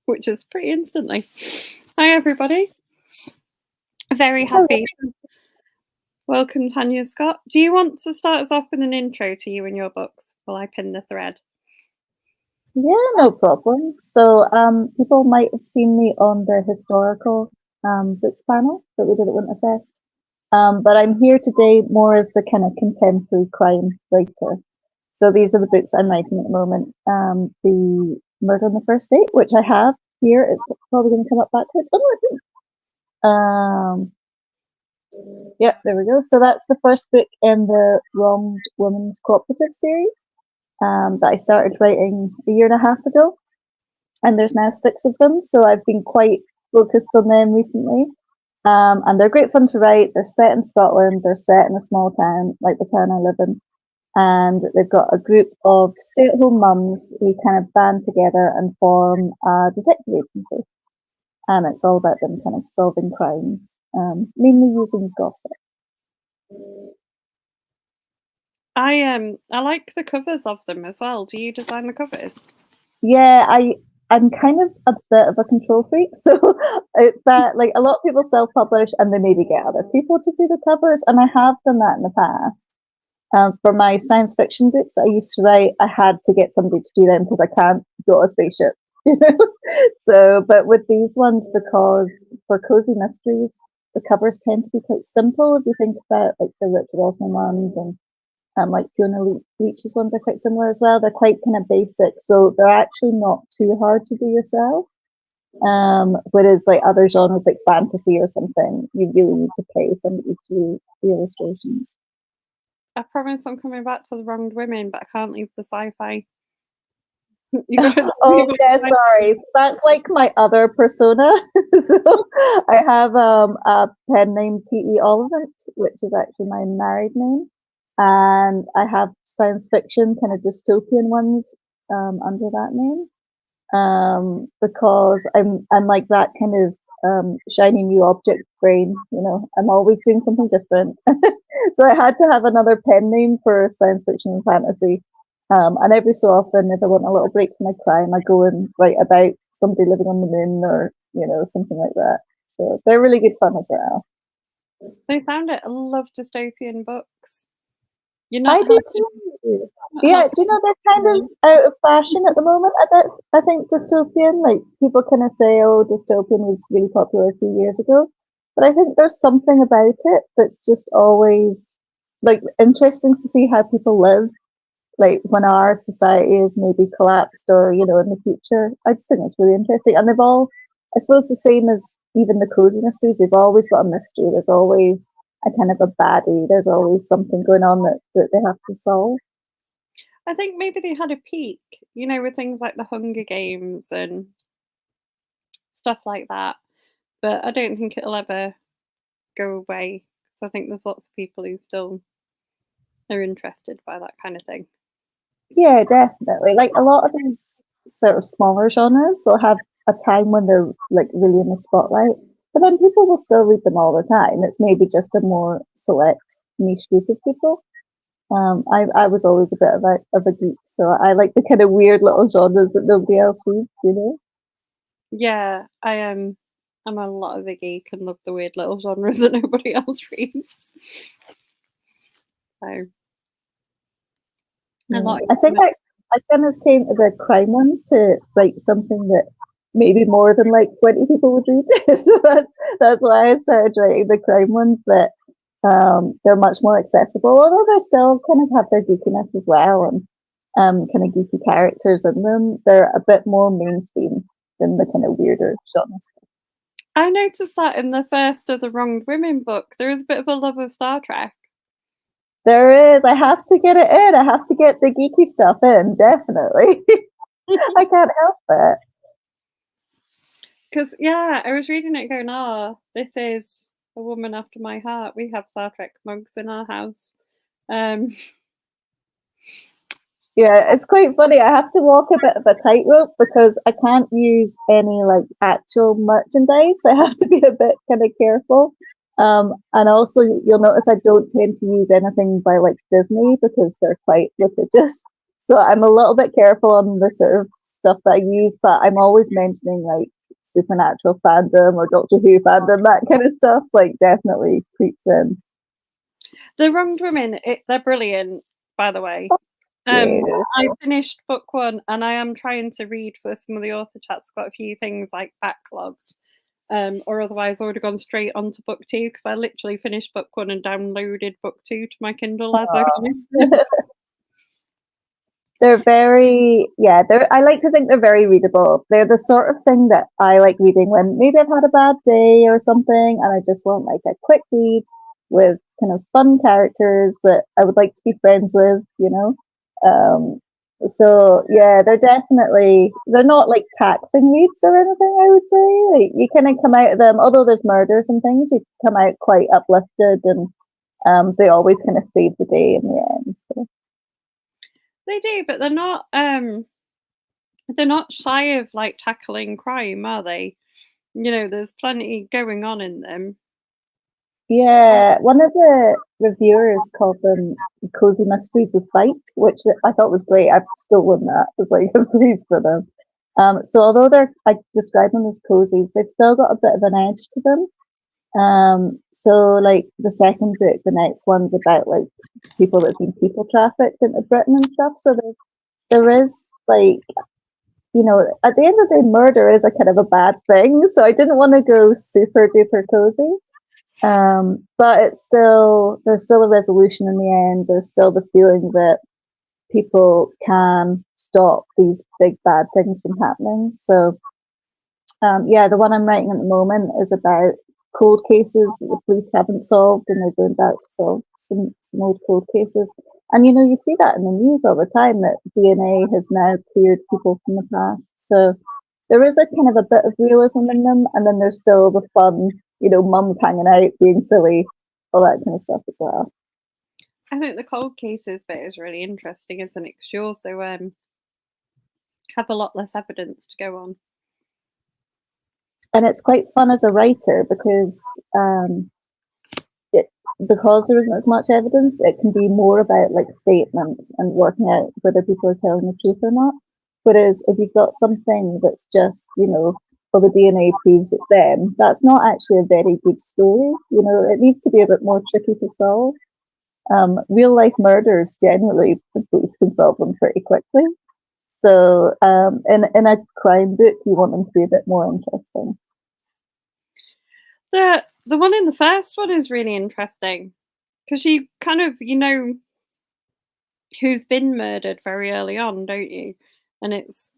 which is pretty instantly. Hi, everybody. Very happy. Welcome, Tanya Scott. Do you want to start us off with an intro to you and your books while I pin the thread? Yeah, no problem. So people might have seen me on the historical books panel that we did at Winterfest. But I'm here today more as the kind of contemporary crime writer. So these are the books I'm writing at the moment. The Murder on the First Date, which I have here, it's probably going to come up backwards. Oh, no, it didn't. Yeah, there we go. So that's the first book in the Wronged Women's Cooperative series that I started writing a year and a half ago. And there's now 6 of them, so I've been quite focused on them recently. And they're great fun to write. They're set in Scotland. They're set in a small town, like the town I live in. And they've got a group of stay-at-home mums who kind of band together and form a detective agency. And it's all about them kind of solving crimes, mainly using gossip. I like the covers of them as well. Do you design the covers? Yeah, I'm kind of a bit of a control freak, so it's that like a lot of people self-publish and they maybe get other people to do the covers, and I have done that in the past. For my science fiction books I used to write, I had to get somebody to do them because I can't draw a spaceship, you know. So, but with these ones, because for cozy mysteries, the covers tend to be quite simple. If you think about like the Richard Osman ones and like Fiona Leach's ones are quite similar as well. They're quite kind of basic, so they're actually not too hard to do yourself. Whereas like other genres like fantasy or something, you really need to pay somebody to do the illustrations. I promise I'm coming back to the Wronged Women, but I can't leave the sci-fi. Oh yeah, sorry. That's like my other persona. So I have a pen name T.E. Oliphant, which is actually my married name. And I have science fiction kind of dystopian ones under that name, because I'm like that kind of shiny new object brain. You know, I'm always doing something different. So I had to have another pen name for science fiction and fantasy. And every so often, if I want a little break from my crime, I go and write about somebody living on the moon or something like that. So they're really good fun as well. They sound it. I love dystopian books. I do too. Yeah, do you know they're kind of out of fashion at the moment? I think dystopian, like people kind of say, oh, dystopian was really popular a few years ago, but I think there's something about it that's just always like interesting to see how people live, like when our society is maybe collapsed or in the future. I just think it's really interesting, and they've all, I suppose, the same as even the cozy mysteries. They've always got a mystery. There's always a kind of a baddie. There's always something going on that they have to solve. I think maybe they had a peak, with things like the Hunger Games and stuff like that. But I don't think it'll ever go away. So I think there's lots of people who still are interested by that kind of thing. Yeah, definitely. Like a lot of these sort of smaller genres, they'll have a time when they're like really in the spotlight, but then people will still read them all the time. It's maybe just a more select niche group of people. I was always a bit of a geek, so I like the kind of weird little genres that nobody else reads, Yeah, I'm a lot of a geek and love the weird little genres that nobody else reads. So I think I kind of came to the crime ones to write something that maybe more than like 20 people would read. So that's why I started writing the crime ones, that they're much more accessible, although they still kind of have their geekiness as well, and kind of geeky characters in them. They're a bit more mainstream than the kind of weirder genres. I noticed that in the first of the Wronged Women book, there is a bit of a love of Star Trek. There is. I have to get it in. I have to get the geeky stuff in, definitely. I can't help it. Because, yeah, I was reading it going, oh, this is a woman after my heart. We have Star Trek mugs in our house. Yeah, it's quite funny. I have to walk a bit of a tightrope because I can't use any like actual merchandise. So I have to be a bit kind of careful. And also you'll notice I don't tend to use anything by like Disney because they're quite litigious. So I'm a little bit careful on the sort of stuff that I use, but I'm always mentioning like Supernatural fandom or Doctor Who fandom, that kind of stuff. Like definitely creeps in. The Wronged Women, they're brilliant, by the way. Yeah. I finished book 1, and I am trying to read for some of the author chats. Got a few things like backlogged, or otherwise I would have gone straight onto book 2 because I literally finished book 1 and downloaded book 2 to my Kindle as I finished. They're very, yeah, I like to think they're very readable. They're the sort of thing that I like reading when maybe I've had a bad day or something and I just want like a quick read with kind of fun characters that I would like to be friends with, you know? So yeah, they're not like taxing reads or anything, I would say. Like you kind of come out of them, although there's murders and things, you come out quite uplifted and they always kind of save the day in the end. So. They do, but they're not shy of like tackling crime, are they? You know, there's plenty going on in them. Yeah, one of the reviewers called them cozy mysteries with bite, which I thought was great. I've stolen that as like a phrase for them. So although I describe them as cozies, they've still got a bit of an edge to them. So like the second book, the next one's about like people that have been people trafficked into Britain and stuff. So there is like, you know, at the end of the day, murder is a kind of a bad thing. So I didn't want to go super duper cozy. But there's still a resolution in the end. There's still the feeling that people can stop these big bad things from happening. So, yeah, the one I'm writing at the moment is about cold cases that the police haven't solved, and they're going back to solve some old cold cases. And you know, you see that in the news all the time that DNA has now cleared people from the past. So there is a kind of a bit of realism in them, and then there's still the fun, you know, mums hanging out, being silly, all that kind of stuff as well. I think the cold cases bit is really interesting, isn't it? Because you also have a lot less evidence to go on. And it's quite fun as a writer because because there isn't as much evidence, it can be more about like statements and working out whether people are telling the truth or not. Whereas if you've got something that's just, you know, well, the DNA proves it's them, that's not actually a very good story. You know, it needs to be a bit more tricky to solve. Real life murders, generally, the police can solve them pretty quickly. So in a crime book, you want them to be a bit more interesting. The one in the first one is really interesting because you kind of, you know, who's been murdered very early on, don't you? And it's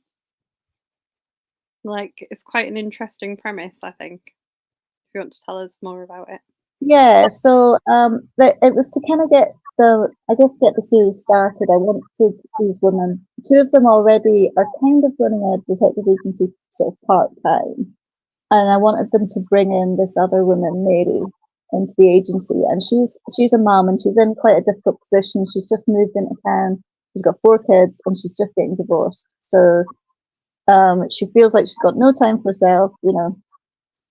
like it's quite an interesting premise, I think. If you want to tell us more about it. Yeah, so it was to kind of get the series started. I wanted these women, two of them already are kind of running a detective agency sort of part time, and I wanted them to bring in this other woman, Mary, into the agency. And she's a mom and she's in quite a difficult position. She's just moved into town. She's got 4 kids and she's just getting divorced. So she feels like she's got no time for herself, you know,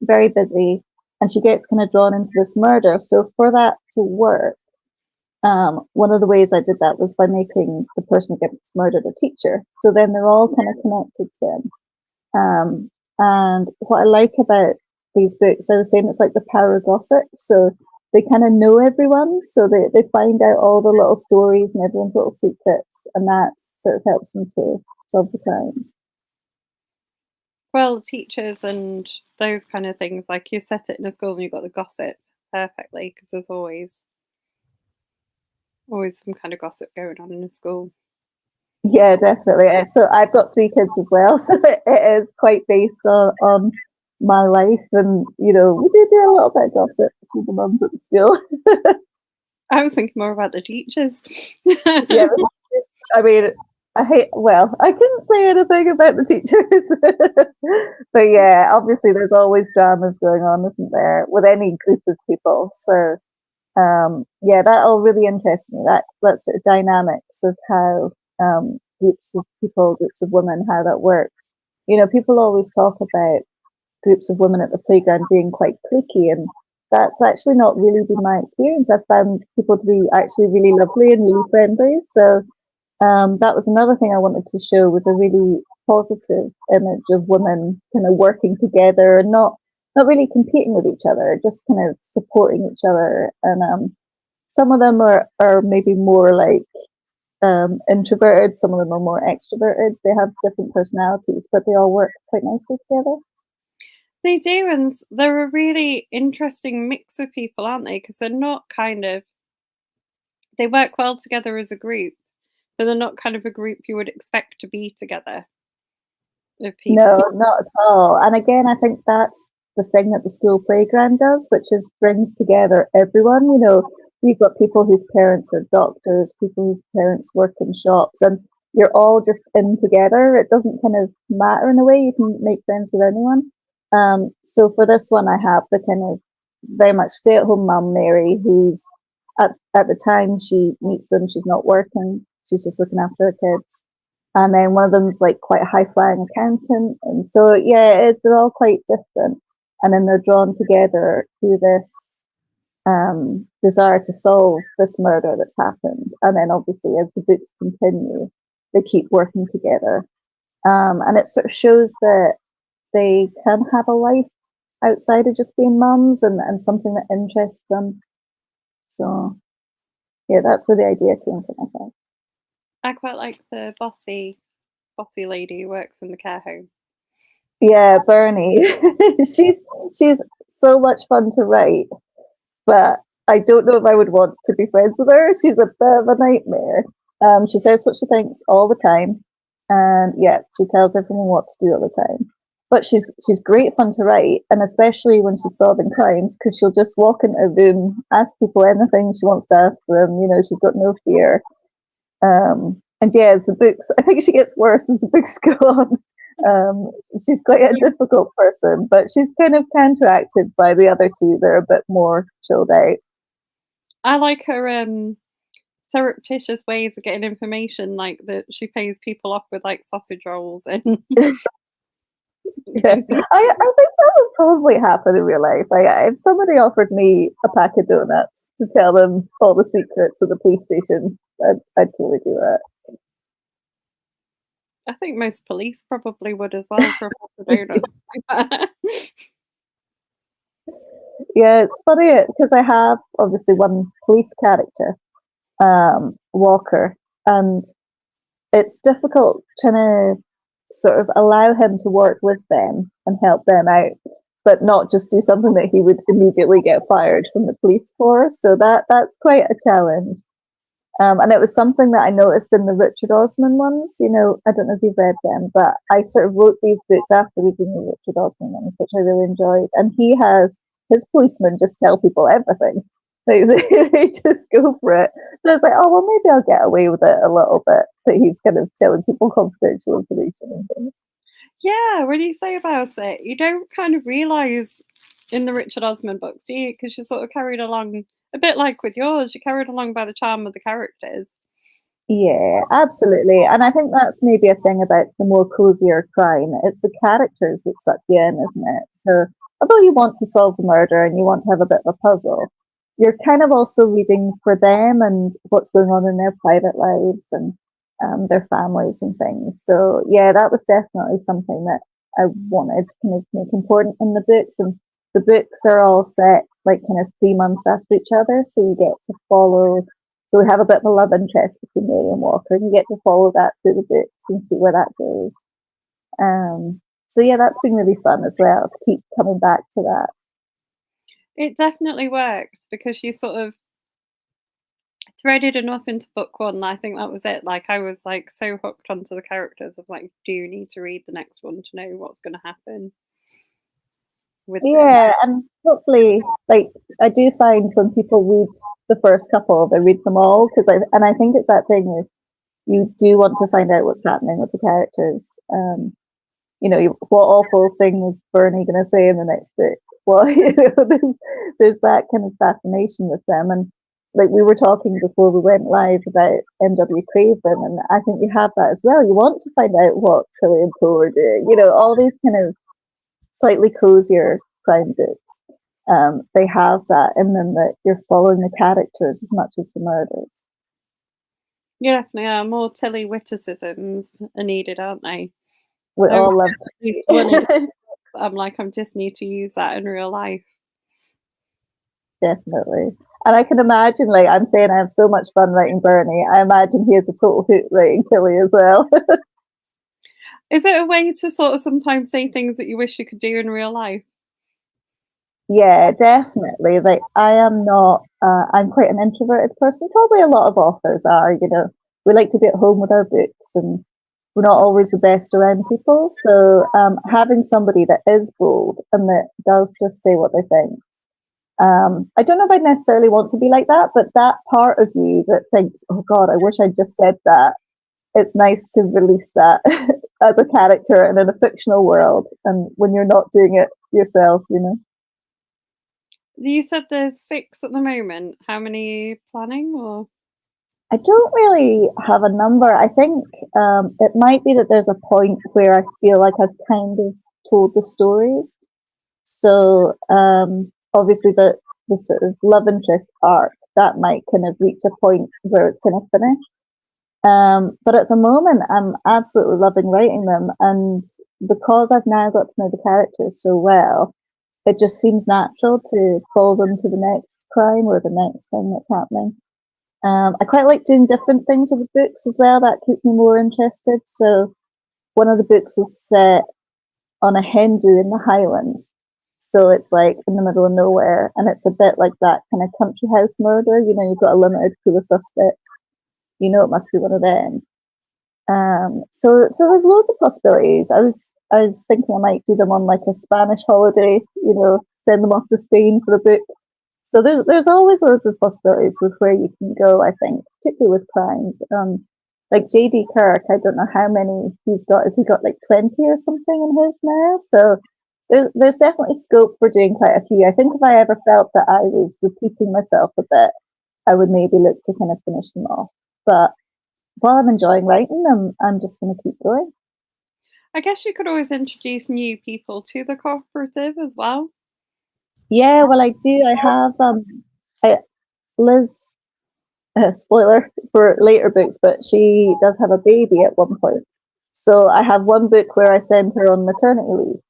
very busy, and she gets kind of drawn into this murder. So for that to work, one of the ways I did that was by making the person who gets murdered a teacher. So then they're all kind of connected to him. And what I like about these books, I was saying it's like the power of gossip. So they kind of know everyone. So they find out all the little stories and everyone's little secrets. And that sort of helps them to solve the crimes. Well, teachers and those kind of things, like you set it in a school and you've got the gossip perfectly because there's always some kind of gossip going on in a school. Yeah, definitely. So I've got 3 kids as well, so it is quite based on my life, and you know, we do a little bit of gossip with the mums at the school. I was thinking more about the teachers. Yeah, I mean, I couldn't say anything about the teachers, but yeah, obviously there's always dramas going on, isn't there, with any group of people? So yeah, that all really interests me. That sort of dynamics of how groups of people, groups of women, how that works. You know, people always talk about groups of women at the playground being quite cliquey, and that's actually not really been my experience. I've found people to be actually really lovely and really friendly. So that was another thing I wanted to show, was a really positive image of women kind of working together and not really competing with each other, just kind of supporting each other. And some of them are maybe more like introverted, some of them are more extroverted. They have different personalities, but they all work quite nicely together. They do, and they're a really interesting mix of people, aren't they? Because they're not kind of they work well together as a group, but they're not kind of a group you would expect to be together of No, people. not at all. And again, I think that's the thing that the school playground does, which is brings together everyone. You know, you've got people whose parents are doctors, people whose parents work in shops, and you're all just in together. It doesn't kind of matter in a way. You can make friends with anyone. So for this one, I have the kind of very much stay-at-home mum, Mary, who's at the time she meets them, she's not working, she's just looking after her kids. And then one of them's like quite a high flying accountant. And so, yeah, they're all quite different. And then they're drawn together through this desire to solve this murder that's happened. And then obviously, as the books continue, they keep working together. And it sort of shows that they can have a life outside of just being mums and something that interests them. So, yeah, that's where the idea came from, I think. I quite like the bossy lady who works in the care home. Yeah, Bernie. she's so much fun to write, but I don't know if I would want to be friends with her. She's a bit of a nightmare. She says what she thinks all the time, and yeah, she tells everyone what to do all the time. But she's great fun to write, and especially when she's solving crimes, because she'll just walk into a room, ask people anything she wants to ask them. You know, she's got no fear. And yeah, as the books, I think she gets worse as the books go on. She's quite a difficult person, but she's kind of counteracted by the other two. They're a bit more chilled out. I like her surreptitious ways of getting information, like that she pays people off with like sausage rolls and Yeah. I think that would probably happen in real life. If somebody offered me a pack of donuts to tell them all the secrets of the police station, I'd totally do that. I think most police probably would as well for a box of donuts. Yeah, it's funny because I have obviously one police character, Walker, and it's difficult trying to sort of allow him to work with them and help them out, but not just do something that he would immediately get fired from the police for. So that's quite a challenge. And it was something that I noticed in the Richard Osman ones. You know, I don't know if you've read them, but I sort of wrote these books after reading the Richard Osman ones, which I really enjoyed. And he has his policemen just tell people everything. They just go for it. So it's like, oh, well, maybe I'll get away with it a little bit, that he's kind of telling people confidential information and things. Yeah, what do you say about it? You don't kind of realise in the Richard Osman books, do you? Because you're sort of carried along, a bit like with yours, you're carried along by the charm of the characters. Yeah, absolutely. And I think that's maybe a thing about the more cozier crime. It's the characters that suck you in, isn't it? So, although you want to solve the murder and you want to have a bit of a puzzle, you're kind of also reading for them and what's going on in their private lives and their families and things. So, yeah, that was definitely something that I wanted to kind of make important in the books. And the books are all set like kind of 3 months after each other. So you get to follow, so we have a bit of a love interest between Mary and Walker, and you get to follow that through the books and see where that goes. So yeah, that's been really fun as well to keep coming back to that. It definitely works because you sort of threaded enough into book one. I think that was it. Like I was like so hooked onto the characters of like, do you need to read the next one to know what's going to happen with them? Yeah, and hopefully, like I do find when people read the first couple, they read them all because I think it's that thing where you do want to find out what's happening with the characters. You know, what awful thing was Bernie going to say in the next book? Well, you know, there's that kind of fascination with them. And like we were talking before we went live about M.W. Craven, and I think you have that as well. You want to find out what Tilly and Poe are doing. You know, all these kind of slightly cozier crime books. They have that in them that you're following the characters as much as the murders. Yeah, definitely are. More Tilly witticisms are needed, aren't they? We I always all love get at least one in tea. I'm like, I just need to use that in real life. Definitely. And I can imagine, like, I'm saying I have so much fun writing Bernie. I imagine he is a total hoot writing Tilly as well. Is it a way to sort of sometimes say things that you wish you could do in real life? Yeah, definitely. Like, I am not, I'm quite an introverted person. Probably a lot of authors are, you know. We like to be at home with our books and we're not always the best around people. So, having somebody that is bold and that does just say what they think. I don't know if I necessarily want to be like that, but that part of you that thinks, oh God, I wish I'd just said that, it's nice to release that as a character and in a fictional world and when you're not doing it yourself, you know. You said there's 6 at the moment. How many are you planning or I don't really have a number. I think it might be that there's a point where I feel like I've kind of told the stories. So obviously the sort of love interest arc that might kind of reach a point where it's kind of finished. But at the moment, I'm absolutely loving writing them, and because I've now got to know the characters so well, it just seems natural to follow them to the next crime or the next thing that's happening. I quite like doing different things with the books as well. That keeps me more interested. So one of the books is set on a hen do in the Highlands. So it's like in the middle of nowhere, and it's a bit like that kind of country house murder. You know, you've got a limited pool of suspects. You know, it must be one of them. So there's loads of possibilities. I was thinking I might do them on like a Spanish holiday. You know, send them off to Spain for a book. So there's always loads of possibilities with where you can go. I think, particularly with crimes. Like J.D. Kirk, I don't know how many he's got. Has he got like 20 or something in his now? So there's definitely scope for doing quite a few. I think if I ever felt that I was repeating myself a bit, I would maybe look to kind of finish them off. But while I'm enjoying writing them, I'm just going to keep going. I guess you could always introduce new people to the cooperative as well. Yeah, well, I do. I have I, Liz. Spoiler for later books, but she does have a baby at one point. So I have one book where I send her on maternity leave.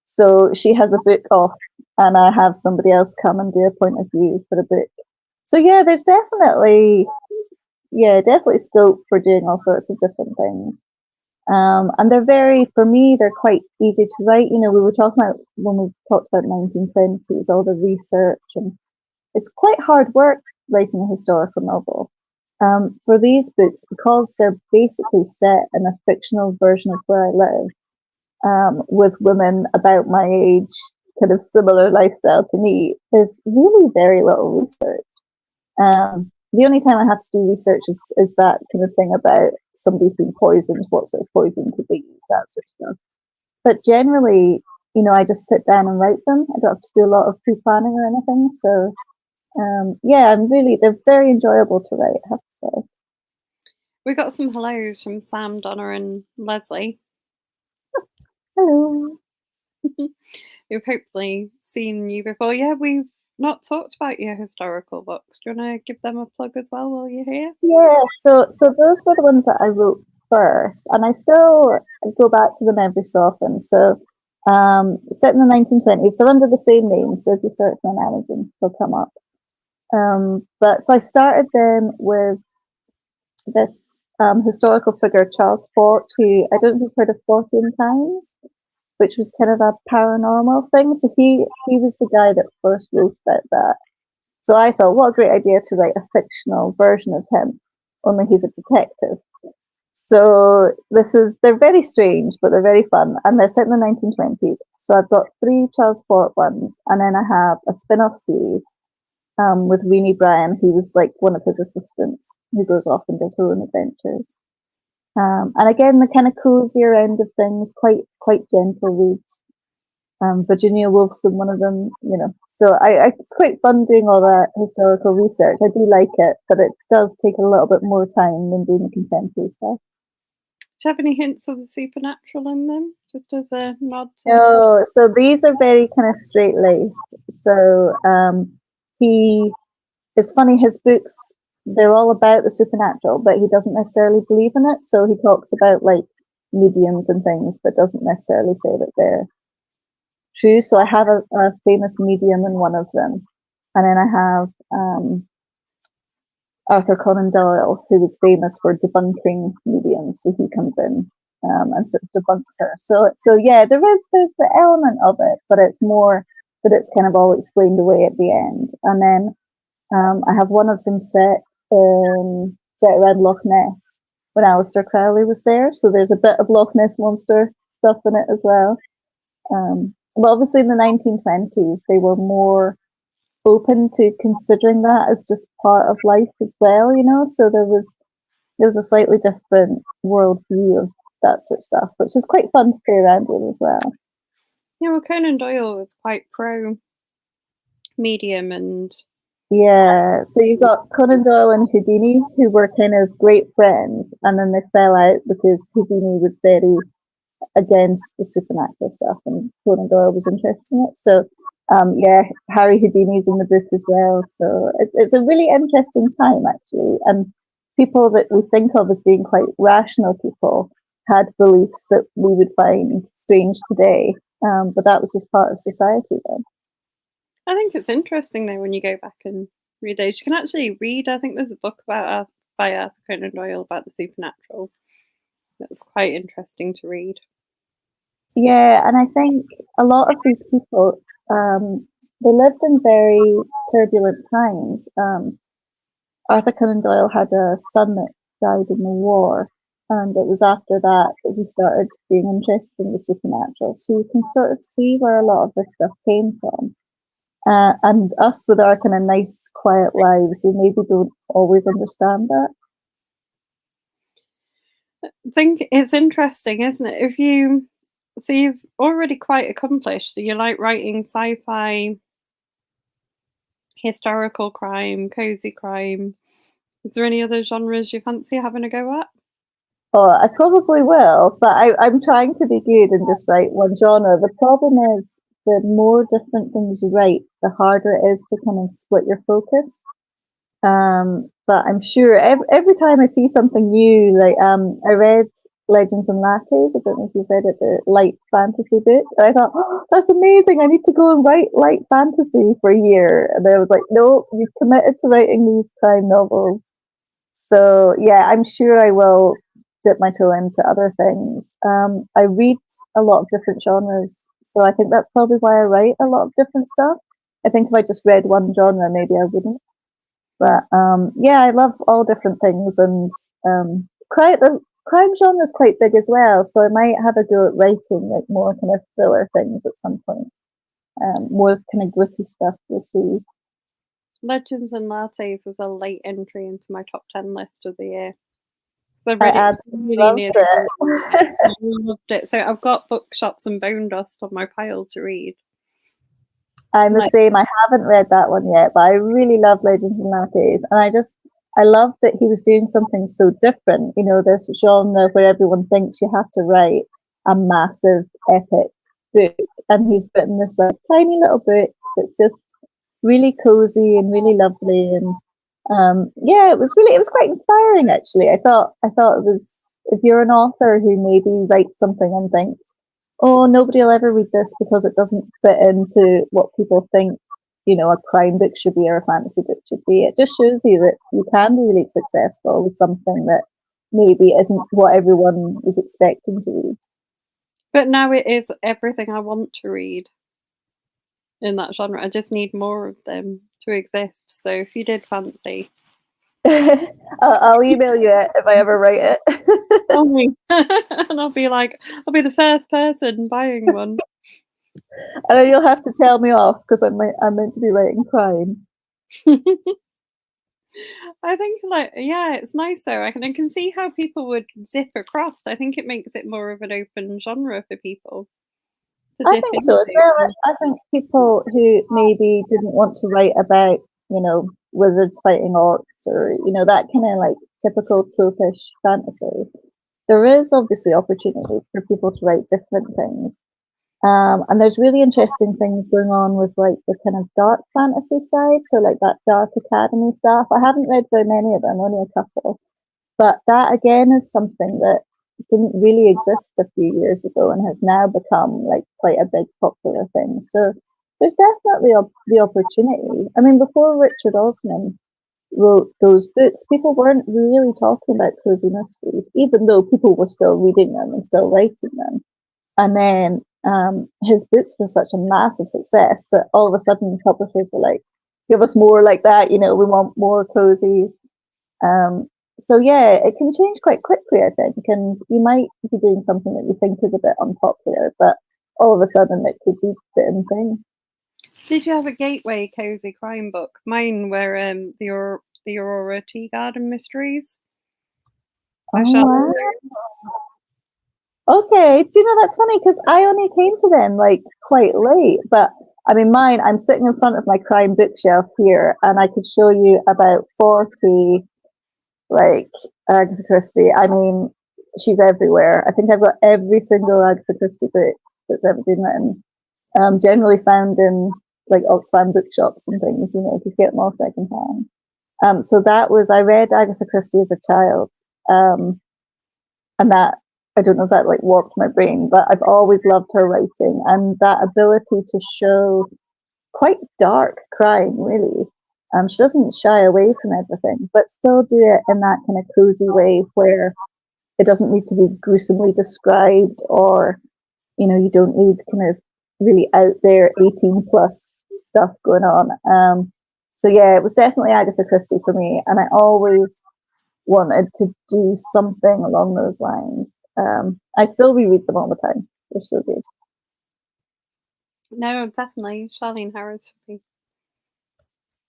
So she has a book off, and I have somebody else come and do a point of view for the book. So yeah, there's definitely scope for doing all sorts of different things. And they're for me, they're quite easy to write. You know, we were talking about when we talked about 1920s, all the research, and it's quite hard work writing a historical novel. For these books, because they're basically set in a fictional version of where I live, with women about my age, kind of similar lifestyle to me, there's really very little research. The only time I have to do research is that kind of thing about somebody's been poisoned, what sort of poison could they use, that sort of stuff. But generally, you know, I just sit down and write them. I don't have to do a lot of pre-planning or anything. So yeah, they're very enjoyable to write, I have to say. We got some hellos from Sam, Donna, and Leslie, Hello. who've hopefully seen you before. Yeah, we've not talked about your historical books. Do you want to give them a plug as well while you're here? Yeah, so those were the ones that I wrote first, and I still go back to them every so often. So, set in the 1920s, they're under the same name. So if you search them on Amazon, they'll come up. But so I started then with this historical figure, Charles Fort, who I don't think you've heard of 14 Times, which was kind of a paranormal thing. So he was the guy that first wrote about that. So I thought, what a great idea to write a fictional version of him, only he's a detective. So they're very strange, but they're very fun, and they're set in the 1920s. So I've got 3 Charles Fort ones, and then I have a spin-off series with Reenie Bryan, who was like one of his assistants, who goes off and does her own adventures. And again, the kind of cozier end of things, quite gentle reads. Virginia Woolf's one of them, you know. So it's quite fun doing all that historical research. I do like it, but it does take a little bit more time than doing the contemporary stuff. Do you have any hints of the supernatural in them? Just as a nod to No, so these are very kind of straight laced. So he it's funny, his books, they're all about the supernatural, but he doesn't necessarily believe in it. So he talks about like mediums and things, but doesn't necessarily say that they're true. So I have a famous medium in one of them, and then I have Arthur Conan Doyle, who was famous for debunking mediums. So he comes in and sort of debunks her. So yeah, there's the element of it, but it's more that it's kind of all explained away at the end. And then I have one of them set around Loch Ness when Aleister Crowley was there. So there's a bit of Loch Ness Monster stuff in it as well. But obviously in the 1920s, they were more open to considering that as just part of life as well, you know. So there was a slightly different worldview of that sort of stuff, which is quite fun to play around with as well. Yeah, well, Conan Doyle was quite pro medium, and yeah, so you've got Conan Doyle and Houdini, who were kind of great friends, and then they fell out because Houdini was very against the supernatural stuff, and Conan Doyle was interested in it. So, yeah, Harry Houdini's in the book as well. So it's a really interesting time, actually. And people that we think of as being quite rational people had beliefs that we would find strange today, but that was just part of society then. I think it's interesting though when you go back and read those. You can actually read. I think there's a book by Arthur Conan Doyle about the supernatural. That's quite interesting to read. Yeah, and I think a lot of these people, they lived in very turbulent times. Arthur Conan Doyle had a son that died in the war, and it was after that he started being interested in the supernatural. So you can sort of see where a lot of this stuff came from. And us with our kind of nice, quiet lives, we maybe don't always understand that. I think it's interesting, isn't it? So you've already quite accomplished. So you like writing sci-fi, historical crime, cozy crime. Is there any other genres you fancy having a go at? Oh, I probably will, but I'm trying to be good and just write one genre. The problem is the more different things you write, the harder it is to kind of split your focus. But I'm sure every time I see something new, like I read Legends and Lattes. I don't know if you've read it, the light fantasy book. And I thought, oh, that's amazing. I need to go and write light fantasy for a year. And then I was like, no, you've committed to writing these crime novels. So yeah, I'm sure I will dip my toe into other things. I read a lot of different genres, so I think that's probably why I write a lot of different stuff. I think if I just read one genre, maybe I wouldn't. But yeah, I love all different things, and the crime genre is quite big as well. So I might have a go at writing like more kind of thriller things at some point. More kind of gritty stuff. We'll see. Legends and Lattes was a late entry into my top 10 list of the year. So I absolutely loved it. I loved it. So I've got Bookshops and Bone Dust on my pile to read. I'm the same. I haven't read that one yet, but I really love Legends and Lattes, and I love that he was doing something so different. You know, this genre where everyone thinks you have to write a massive epic book, and he's written this like tiny little book that's just really cozy and really lovely, and yeah, it was quite inspiring actually. I thought it was, if you're an author who maybe writes something and thinks, oh, nobody will ever read this because it doesn't fit into what people think, you know, a crime book should be or a fantasy book should be. It just shows you that you can be really successful with something that maybe isn't what everyone is expecting to read. But now it is everything I want to read in that genre. I just need more of them to exist. So if you did fancy, I'll email you it if I ever write it. And I'll be the first person buying one. And then you'll have to tell me off because I'm meant to be writing crime. I think yeah, it's nice though. I can see how people would zip across. I think it makes it more of an open genre for people. I think so as well. I think people who maybe didn't want to write about, you know, wizards fighting orcs or, you know, that kind of like typical tropish fantasy, there is obviously opportunities for people to write different things. And there's really interesting things going on with like the kind of dark fantasy side. So like that Dark Academy stuff. I haven't read very many of them, only a couple. But that again is something that didn't really exist a few years ago and has now become like quite a big popular thing. So there's definitely the opportunity. I mean, before Richard Osman wrote those books, people weren't really talking about cozy mysteries, even though people were still reading them and still writing them. And then his books were such a massive success that all of a sudden publishers were like, give us more like that, we want more cozies. So yeah, it can change quite quickly, I think, and you might be doing something that you think is a bit unpopular, but all of a sudden it could be the in thing. Did you have a gateway cozy crime book? Mine were the Aurora Tea Garden Mysteries. Oh, wow. Okay, do you know that's funny because I only came to them like quite late, but I mean mine, I'm sitting in front of my crime bookshelf here and I could show you about 40 like Agatha Christie. I mean, she's everywhere. I think I've got every single Agatha Christie book that's ever been written. Generally found in like Oxfam bookshops and things, just get them all secondhand. So I read Agatha Christie as a child, and that I don't know if that like warped my brain, but I've always loved her writing and that ability to show quite dark crime, really. She doesn't shy away from everything, but still do it in that kind of cozy way where it doesn't need to be gruesomely described, or you don't need kind of really out there 18 plus stuff going on. So yeah, it was definitely Agatha Christie for me, and I always wanted to do something along those lines. I still reread them all the time. They're so good. No, definitely Charlene Harris for me.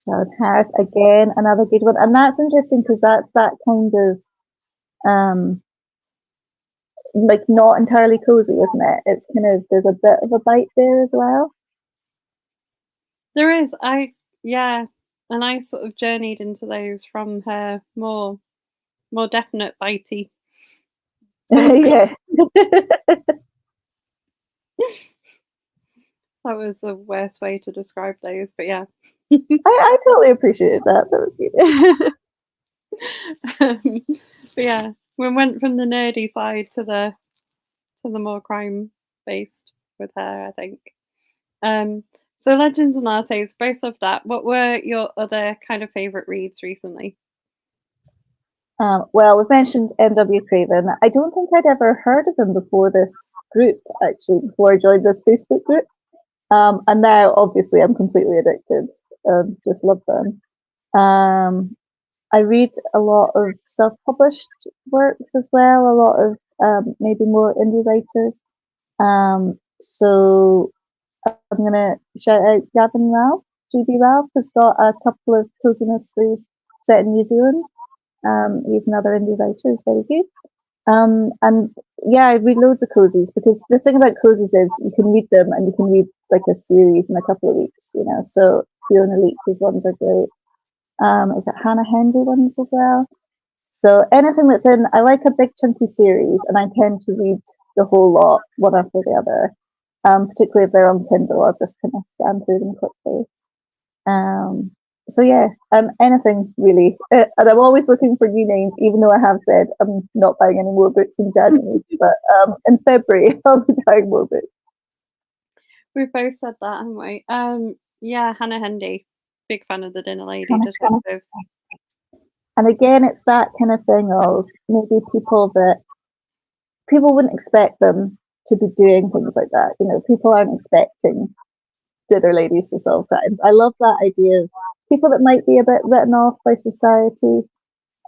Charlotte Harris, again, another good one. And that's interesting because that's that kind of like not entirely cozy, isn't it? It's kind of, there's a bit of a bite there as well. There is. And I sort of journeyed into those from her more definite bitey books. Yeah. That was the worst way to describe those, but yeah. I totally appreciated that. That was good. But yeah, we went from the nerdy side to the more crime based with her, I think. So Legends and Artes, both of that. What were your other kind of favorite reads recently? Well, we've mentioned M.W. Craven. I don't think I'd ever heard of him before this group, actually, before I joined this Facebook group. And now, obviously, I'm completely addicted. Just love them. I read a lot of self-published works as well, a lot of maybe more indie writers. So I'm going to shout out Gavin Ralph. GB Ralph has got a couple of cozy mysteries set in New Zealand. He's another indie writer, he's very good. And yeah, I read loads of cozies because the thing about cozies is you can read them and you can read like a series in a couple of weeks, So Fiona Leach's ones are great. Is it Hannah Henry ones as well? So anything that's I like a big chunky series, and I tend to read the whole lot one after the other. Particularly if they're on Kindle, I'll just kind of scan through them quickly. So yeah, anything really. And I'm always looking for new names, even though I have said I'm not buying any more books in January. But in February, I'll be buying more books. We've both said that, haven't we? Yeah, Hannah Hendy, big fan of the Dinner Lady detectives. And again, it's that kind of thing of maybe people wouldn't expect them to be doing things like that. People aren't expecting dinner ladies to solve crimes. I love that idea of people that might be a bit written off by society.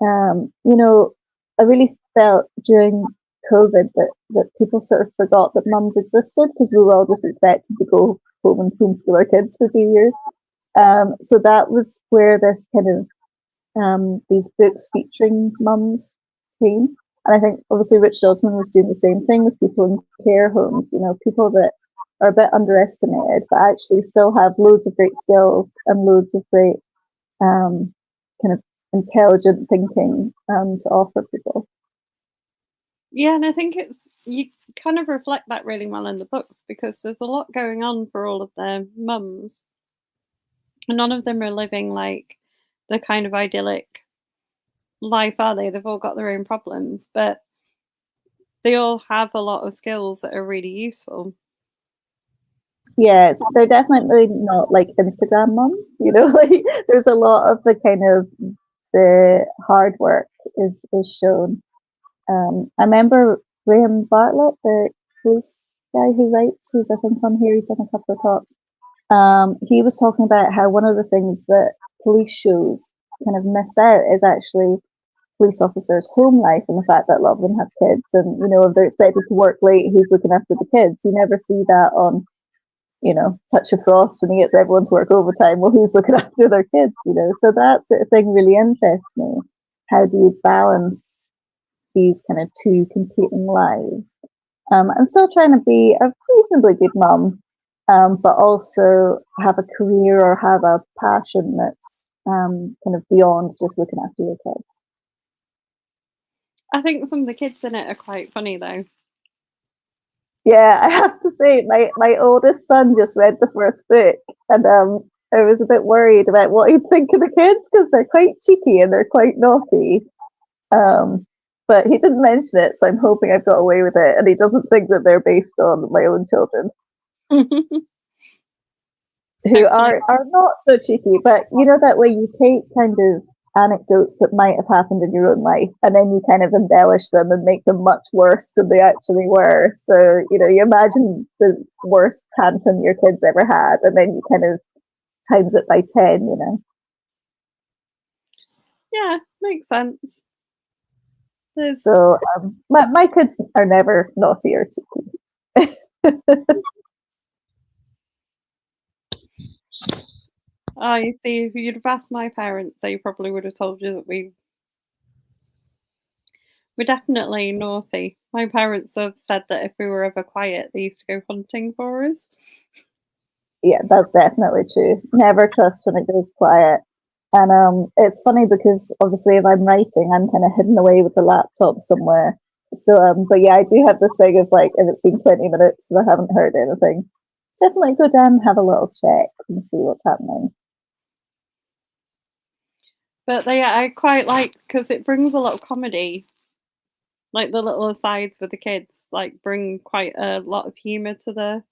I really felt during COVID that people sort of forgot that mums existed because we were all just expected to go home and homeschool our kids for 2 years. So that was where this kind of these books featuring mums came. And I think obviously Richard Osman was doing the same thing with people in care homes, people that are a bit underestimated, but actually still have loads of great skills and loads of great kind of intelligent thinking to offer people. Yeah, and I think you kind of reflect that really well in the books because there's a lot going on for all of their mums. And none of them are living like the kind of idyllic life, are they? They've all got their own problems, but they all have a lot of skills that are really useful. Yes, they're definitely not like Instagram moms, you know, like there's a lot of the kind of the hard work is shown. I remember Graham Bartlett, the police guy who writes, who's I think on here, he's done a couple of talks. He was talking about how one of the things that police shows kind of miss out is actually police officers' home life and the fact that a lot of them have kids and, you know, if they're expected to work late, who's looking after the kids? You never see that on, you know, Touch of Frost when he gets everyone to work overtime. Well, who's looking after their kids, you know? So that sort of thing really interests me. How do you balance these kind of two competing lives? And still trying to be a reasonably good mum, but also have a career or have a passion that's kind of beyond just looking after your kids. I think some of the kids in it are quite funny though. Yeah, I have to say, my oldest son just read the first book, and I was a bit worried about what he'd think of the kids because they're quite cheeky and they're quite naughty. But he didn't mention it, so I'm hoping I've got away with it, and he doesn't think that they're based on my own children, who are not so cheeky. But you know that way you take kind of anecdotes that might have happened in your own life, and then you kind of embellish them and make them much worse than they actually were. So, you know, you imagine the worst tantrum your kids ever had, and then you kind of times it by 10, you know. Yeah, makes sense. There's So my kids are never naughty or cheeky. Oh, you see, if you'd have asked my parents, they probably would have told you that we're definitely naughty. My parents have said that if we were ever quiet, they used to go hunting for us. Yeah, that's definitely true. Never trust when it goes quiet. And it's funny because obviously if I'm writing, I'm kind of hidden away with the laptop somewhere. So, but yeah, I do have this thing of like, if it's been 20 minutes and I haven't heard anything, definitely go down and have a little check and see what's happening. But yeah, I quite like because it brings a lot of comedy. Like the little asides with the kids, like bring quite a lot of humor to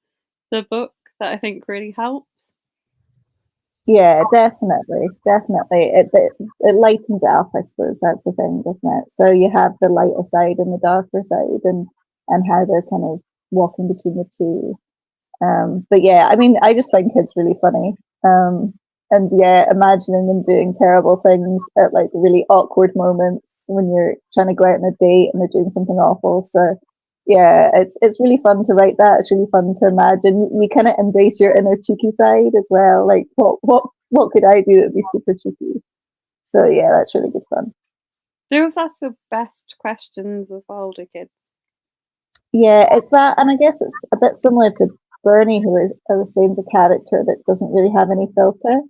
the book that I think really helps. Yeah, definitely, definitely. It lightens it up, I suppose. That's the thing, doesn't it? So you have the lighter side and the darker side, and how they're kind of walking between the two. But yeah, I mean, I just find kids really funny. And yeah, imagining them doing terrible things at like really awkward moments when you're trying to go out on a date and they're doing something awful. So yeah, it's really fun to write that. It's really fun to imagine. You kind of embrace your inner cheeky side as well. Like what could I do that would be super cheeky? So yeah, that's really good fun. They always ask the best questions as well to kids. Yeah, it's that, and I guess it's a bit similar to Bernie, who is, I was saying, is a character that doesn't really have any filter,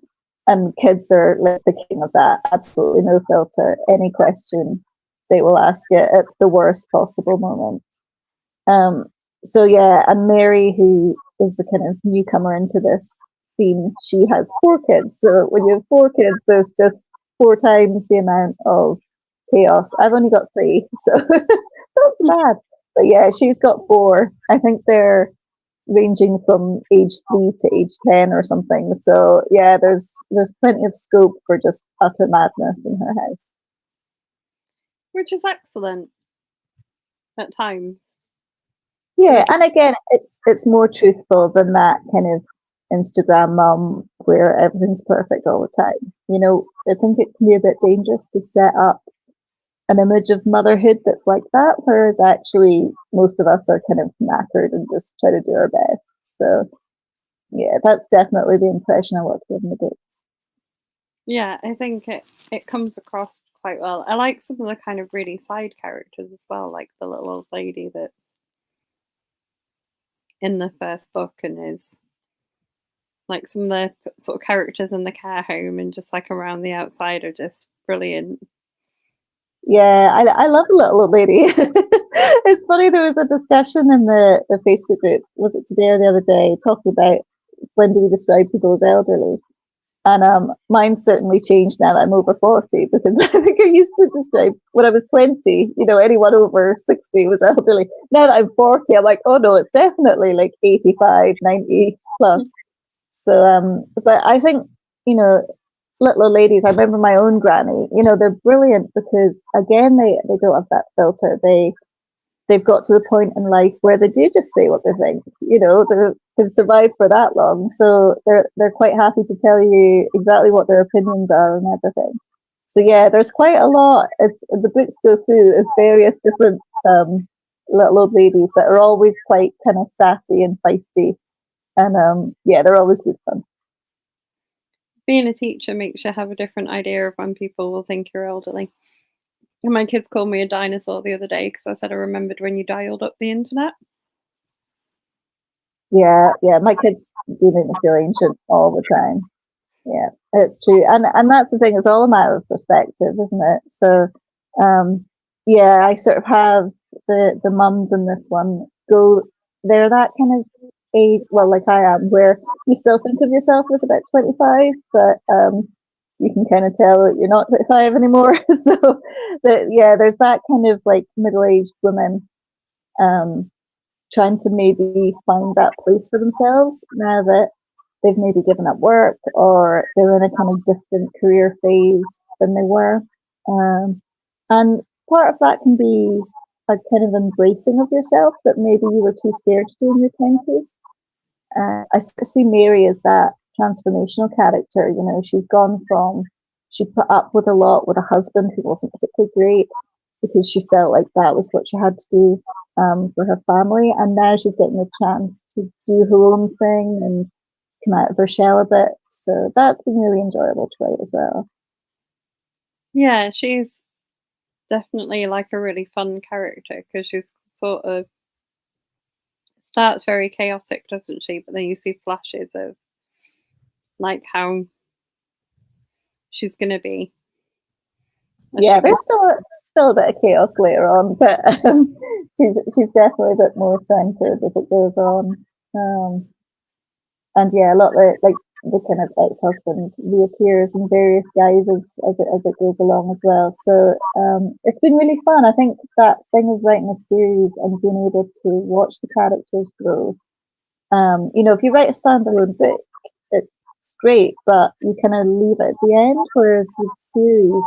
and kids are like the king of that. Absolutely no filter. Any question, they will ask it at the worst possible moment. Um, so yeah, and Mary, who is the kind of newcomer into this scene, she has 4 kids. So when you have 4 kids, there's just 4 times the amount of chaos. I've only got 3, so that's bad. But yeah, she's got 4. I think they're ranging from age 3 to age 10 or something. So yeah, there's plenty of scope for just utter madness in her house. Which is excellent at times. Yeah, and again, it's more truthful than that kind of Instagram mum where everything's perfect all the time. You know, I think it can be a bit dangerous to set up an image of motherhood that's like that, whereas actually most of us are kind of knackered and just try to do our best. So yeah, that's definitely the impression I want to give in the books. Yeah, I think it comes across quite well. I like some of the kind of really side characters as well, like the little old lady that's in the first book and is like some of the sort of characters in the care home and just like around the outside are just brilliant. Yeah, I love the little old lady. It's funny, there was a discussion in the Facebook group, was it today or the other day, talking about when do we describe people as elderly? And mine's certainly changed now that I'm over 40, because I think I used to describe when I was 20, anyone over 60 was elderly. Now that I'm 40, I'm like, oh no, it's definitely like 85, 90 plus. So, but I think, little old ladies, I remember my own granny, they're brilliant because, again, they don't have that filter. They've got to the point in life where they do just say what they think. They've survived for that long, so they're quite happy to tell you exactly what their opinions are and everything. So yeah, there's quite a lot. It's the books go through as various different little old ladies that are always quite kind of sassy and feisty, and yeah, they're always good fun. Being a teacher makes you have a different idea of when people will think you're elderly. And my kids called me a dinosaur the other day because I said I remembered when you dialed up the internet. Yeah, my kids do make me feel ancient all the time. Yeah, it's true, and that's the thing. It's all a matter of perspective, isn't it? So, yeah, I sort of have the mums in this one go. They're that kind of age, well, like I am, where you still think of yourself as about 25, but you can kind of tell that you're not 25 anymore. So, that yeah, there's that kind of like middle-aged women um trying to maybe find that place for themselves now that they've maybe given up work or they're in a kind of different career phase than they were. And part of that can be a kind of embracing of yourself that maybe you were too scared to do in your 20s. I see Mary as that transformational character. She's gone from, she put up with a lot with a husband who wasn't particularly great because she felt like that was what she had to do for her family. And now she's getting a chance to do her own thing and come out of her shell a bit. So that's been really enjoyable to write as well. Yeah, she's definitely like a really fun character because she's sort of starts very chaotic, doesn't she? But then you see flashes of like how she's gonna be. Yeah, there's still a bit of chaos later on, but she's definitely a bit more centered as it goes on. And yeah, a lot like the kind of ex-husband reappears in various guises as it goes along as well. So it's been really fun. I think that thing of writing a series and being able to watch the characters grow. If you write a standalone book, it's great, but you kind of leave it at the end. Whereas with series,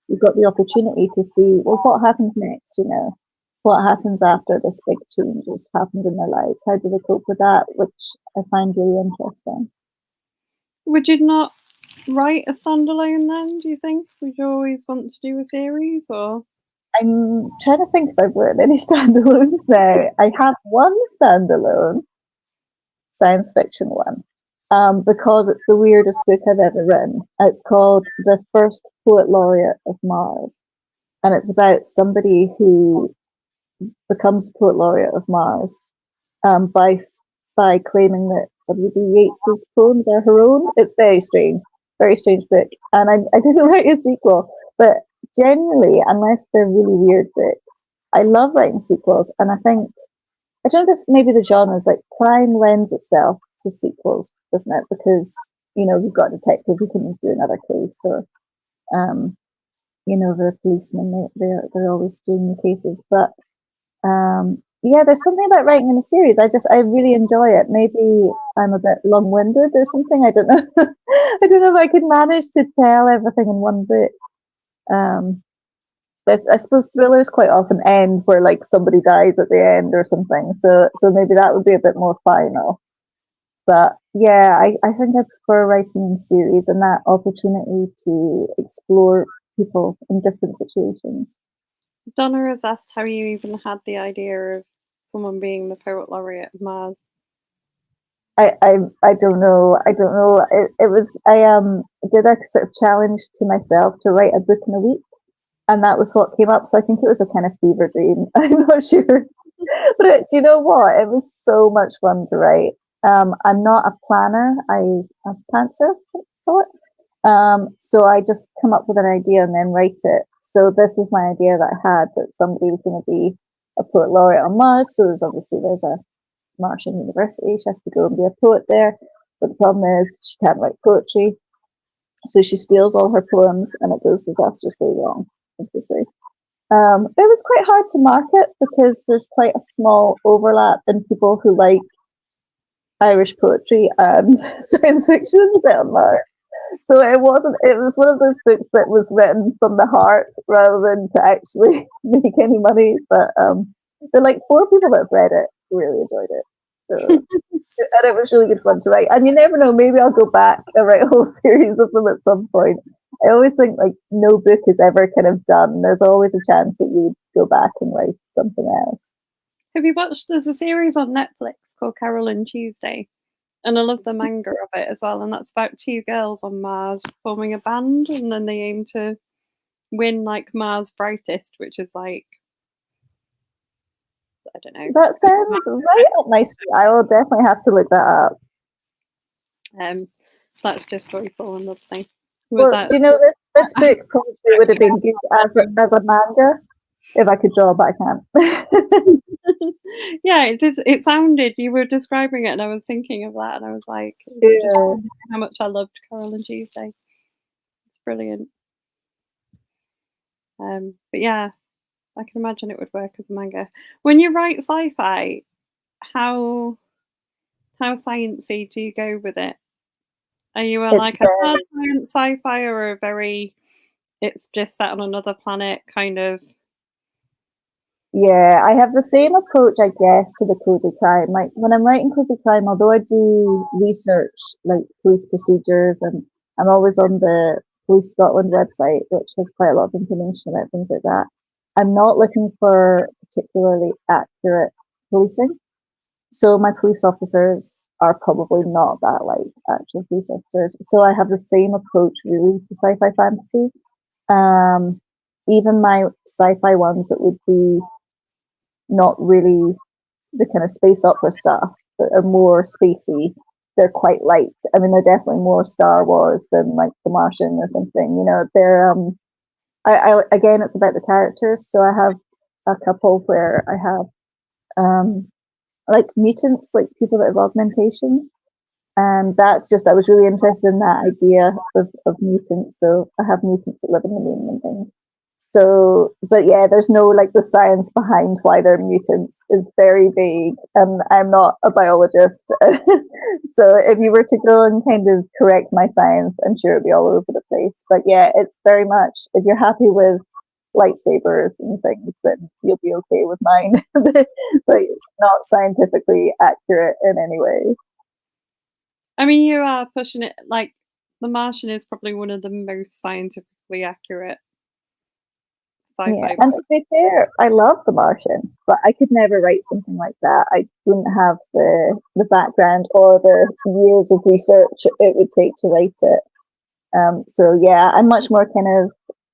you've got the opportunity to see, well, what happens next, what happens after this big changes happens in their lives, how do they cope with that, which I find really interesting. Would you not write a standalone then, do you think? Would you always want to do a series or? I'm trying to think if I've written any standalones now. I have one standalone science fiction one, because it's the weirdest book I've ever written. It's called The First Poet Laureate of Mars, and it's about somebody who becomes poet laureate of Mars by claiming that W.B. Yeats's poems are her own. It's very strange book, and I didn't write a sequel, but generally, unless they're really weird books, I love writing sequels, and I think I don't know if it's maybe the genres like crime lends itself to sequels, doesn't it? Because we've got a detective who can do another case, or um, the policemen they're always doing the cases, but yeah, there's something about writing in a series. I really enjoy it. Maybe I'm a bit long-winded or something. I don't know. I don't know if I could manage to tell everything in one book. But I suppose thrillers quite often end where like somebody dies at the end or something. So maybe that would be a bit more final. But yeah, I think I prefer writing in series and that opportunity to explore people in different situations. Donna has asked how you even had the idea of someone being the poet laureate of Mars. I don't know. I don't know. It was I did a sort of challenge to myself to write a book in a week, and that was what came up. So I think it was a kind of fever dream. I'm not sure, but do you know what? It was so much fun to write. I'm not a planner. I'm a pantser poet. So I just come up with an idea and then write it. So this was my idea that I had, that somebody was going to be a poet laureate on Mars. So there's a Martian university. She has to go and be a poet there. But the problem is she can't write poetry. So she steals all her poems, and it goes disastrously wrong, obviously. It was quite hard to market because there's quite a small overlap in people who like Irish poetry and science fiction set on Mars. So it wasn't. It was one of those books that was written from the heart rather than to actually make any money. But there are like 4 people that have read it, really enjoyed it. So, and it was really good fun to write. And you never know, maybe I'll go back and write a whole series of them at some point. I always think like no book is ever kind of done. There's always a chance that you would go back and write something else. Have you watched? There's a series on Netflix called Carol and Tuesday, and I love the manga of it as well. And that's about 2 girls on Mars forming a band, and then they aim to win like Mars Brightest, which is like, I don't know. That sounds right up my street. I will definitely have to look that up. That's just joyful and lovely. Well, do you know this book probably would have been good as a manga if I could draw, but I can't. Yeah, it did. It sounded, you were describing it, and I was thinking of that, and I was like, Yeah. how much I loved Carol and Tuesday. It's brilliant. But yeah, I can imagine it would work as a manga. When you write sci-fi, how sciencey do you go with it? Are you like a hard science sci-fi or a very, it's just set on another planet kind of? Yeah, I have the same approach, I guess, to the cozy crime. Like when I'm writing cozy crime, although I do research like police procedures, and I'm always on the Police Scotland website, which has quite a lot of information about things like that. I'm not looking for particularly accurate policing. So my police officers are probably not that like actual police officers. So I have the same approach really to sci-fi fantasy. Even my sci-fi ones that would be not really the kind of space opera stuff that are more spacey, they're quite light. I mean, they're definitely more Star Wars than like The Martian or something. You know, they're I again, it's about the characters. So I have a couple where I have like mutants, like people that have augmentations. And that's just, I was really interested in that idea of mutants. So I have mutants that live in the moon and things. So, but yeah, there's no like the science behind why they're mutants is very vague, and I'm not a biologist. So if you were to go and kind of correct my science, I'm sure it'd be all over the place. But yeah, it's very much, if you're happy with lightsabers and things, then you'll be okay with mine. Like not scientifically accurate in any way. I mean, you are pushing it. Like The Martian is probably one of the most scientifically accurate sci-fi. Yeah, and to be fair, I love The Martian, but I could never write something like that. I wouldn't have the background or the years of research it would take to write it. So yeah, I'm much more kind of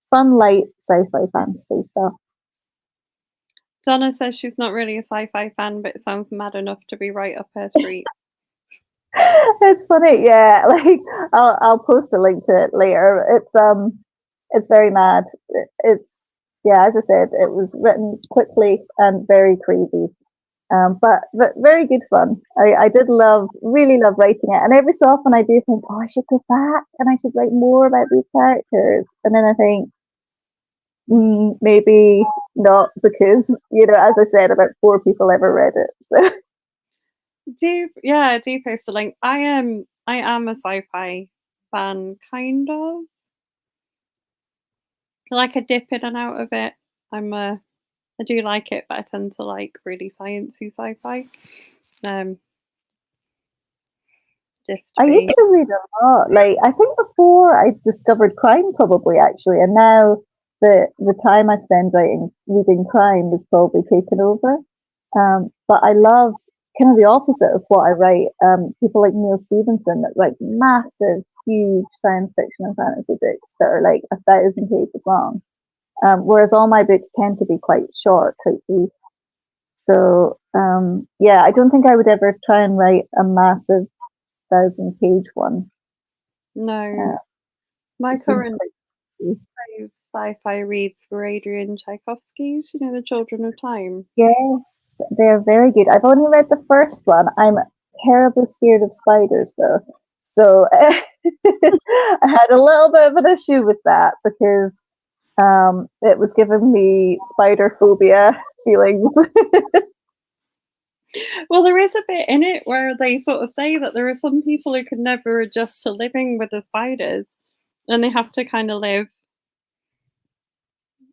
fun, light sci-fi fantasy stuff. Donna says she's not really a sci-fi fan, but it sounds mad enough to be right up her street. It's funny, yeah. Like I'll post a link to it later. It's very mad. It's yeah, as I said, it was written quickly and very crazy. But very good fun. I did really love writing it. And every so often I do think, oh, I should go back and I should write more about these characters. And then I think, maybe not, because, you know, as I said, about 4 people ever read it. So do post a link. I am a sci-fi fan, kind of. Like I dip in and out of it. I do like it, but I tend to like really sciencey sci-fi. I used to read a lot. Like I think before I discovered crime, probably actually, and now the time I spend reading crime is probably taken over. But I love kind of the opposite of what I write. People like Neil Stephenson that write massive, huge science fiction and fantasy books that are like 1,000 pages long. Whereas all my books tend to be quite short, quite brief. So yeah, I don't think I would ever try and write a massive 1,000-page one. No, my current sci-fi reads were Adrian Tchaikovsky's, you know, The Children of Time. Yes, they're very good. I've only read the first one. I'm terribly scared of spiders, though. So I had a little bit of an issue with that because it was giving me spider phobia feelings. Well, there is a bit in it where they sort of say that there are some people who could never adjust to living with the spiders, and they have to kind of live,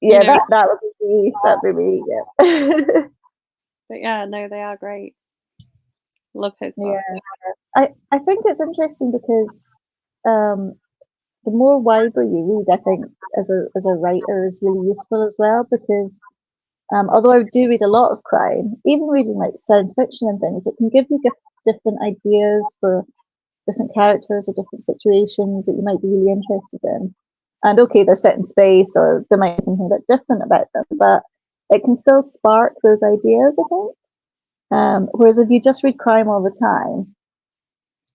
you Yeah, know. that would be me. That'd be me. Yeah. But yeah, no, they are great. Love his book. Yeah. I think it's interesting because um, the more widely you read, I think as a writer is really useful as well because although I do read a lot of crime, even reading like science fiction and things, it can give you different ideas for different characters or different situations that you might be really interested in. And okay, they're set in space or there might be something a bit different about them, but it can still spark those ideas, I think. Whereas if you just read crime all the time,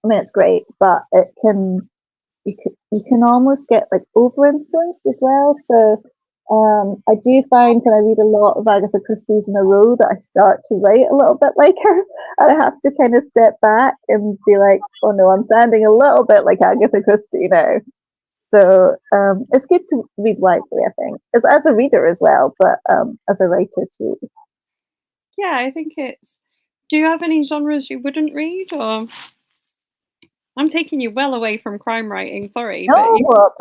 I mean, it's great, but you can almost get like over influenced as well. So I do find when I read a lot of Agatha Christie's in a row that I start to write a little bit like her, and I have to kind of step back and be like, oh no, I'm sounding a little bit like Agatha Christie now. So it's good to read widely, I think, as a reader as well, but as a writer too. Yeah, I think it's. Do you have any genres you wouldn't read, or I'm taking you well away from crime writing? Sorry, but No, but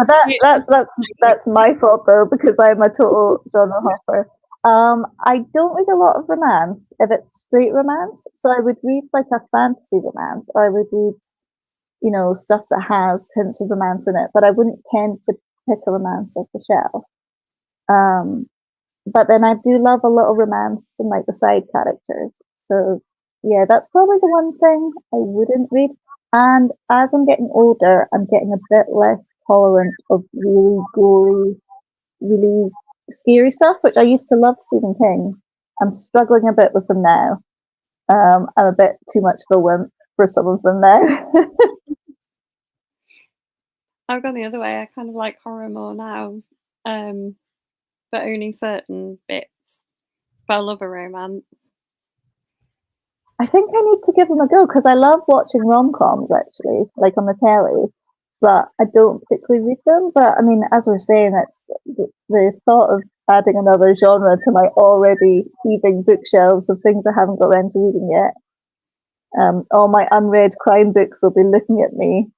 that's my fault though because I'm a total genre hopper. I don't read a lot of romance if it's straight romance. So I would read like a fantasy romance, or I would read, stuff that has hints of romance in it. But I wouldn't tend to pick a romance off the shelf. Um, but then I do love a little romance in like the side characters. So yeah, that's probably the one thing I wouldn't read. And as I'm getting older, I'm getting a bit less tolerant of really gory, really scary stuff, which I used to love Stephen King. I'm struggling a bit with them now. I'm a bit too much of a wimp for some of them now. I've gone the other way. I kind of like horror more now, um, but only certain bits. But I love a romance. I think I need to give them a go because I love watching rom-coms actually, like on the telly, but I don't particularly read them. But I mean, as we're saying, it's the thought of adding another genre to my already heaving bookshelves of things I haven't got around to reading yet. All my unread crime books will be looking at me.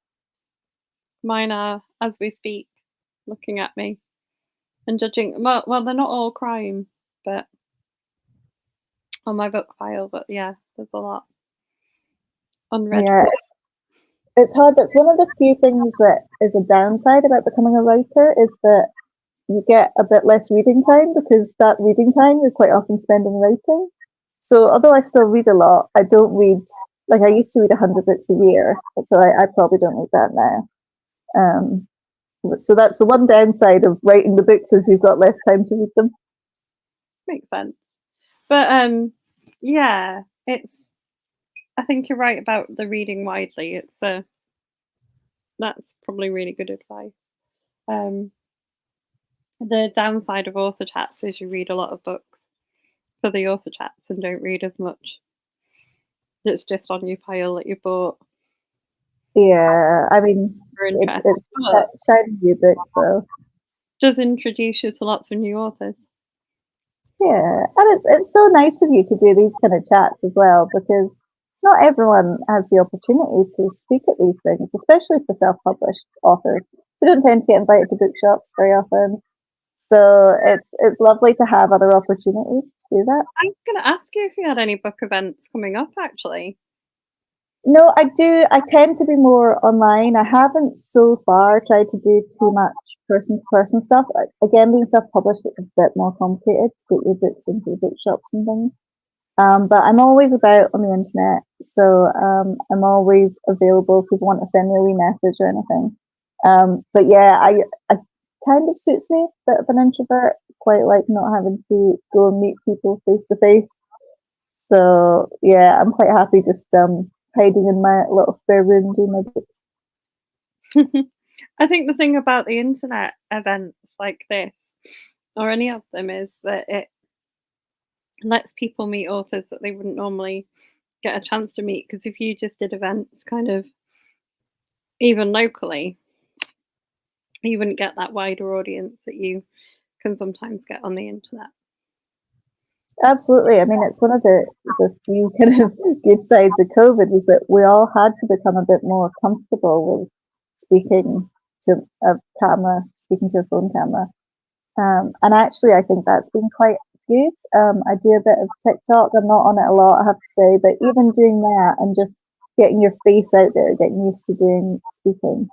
Mine are, as we speak, looking at me and judging. Well, they're not all crime, but on my book pile. But yeah, there's a lot unread Yeah, books. it's hard. That's one of the few things that is a downside about becoming a writer is that you get a bit less reading time because that reading time you're quite often spending writing. So although I still read a lot, I don't read like I used to read 100 books a year. So I probably don't read that now. Um, so that's the one downside of writing the books is you've got less time to read them. Makes sense. But yeah, it's. I think you're right about the reading widely. That's probably really good advice. Um, the downside of author chats is you read a lot of books for the author chats and don't read as much that's just on your pile that you bought Yeah, I mean for it's interest. it's But shiny new books though. does introduce you to lots of new authors. Yeah, and it's so nice of you to do these kind of chats as well because not everyone has the opportunity to speak at these things, especially for self-published authors. We don't tend to get invited to bookshops very often, so it's lovely to have other opportunities to do that. I was going to ask you if you had any book events coming up, actually. No, I do. I tend to be more online. I haven't so far tried to do too much person to person stuff. Again, being self-published, it's a bit more complicated to get your books into the bookshops and things. But I'm always about on the internet, so I'm always available if people want to send me a wee message or anything. But yeah, I kind of suits me, a bit of an introvert, quite like not having to go and meet people face to face. So yeah, I'm quite happy just hiding in my little spare room doing my books. I think the thing about the internet events like this, or any of them, is that it lets people meet authors that they wouldn't normally get a chance to meet. Because if you just did events kind of even locally, you wouldn't get that wider audience that you can sometimes get on the internet. Absolutely. I mean, it's one of the few kind of good sides of COVID was that we all had to become a bit more comfortable with speaking to a camera, speaking to a phone camera. And actually, I think that's been quite good. I do a bit of TikTok. I'm not on it a lot, I have to say, but even doing that and just getting your face out there, getting used to doing speaking,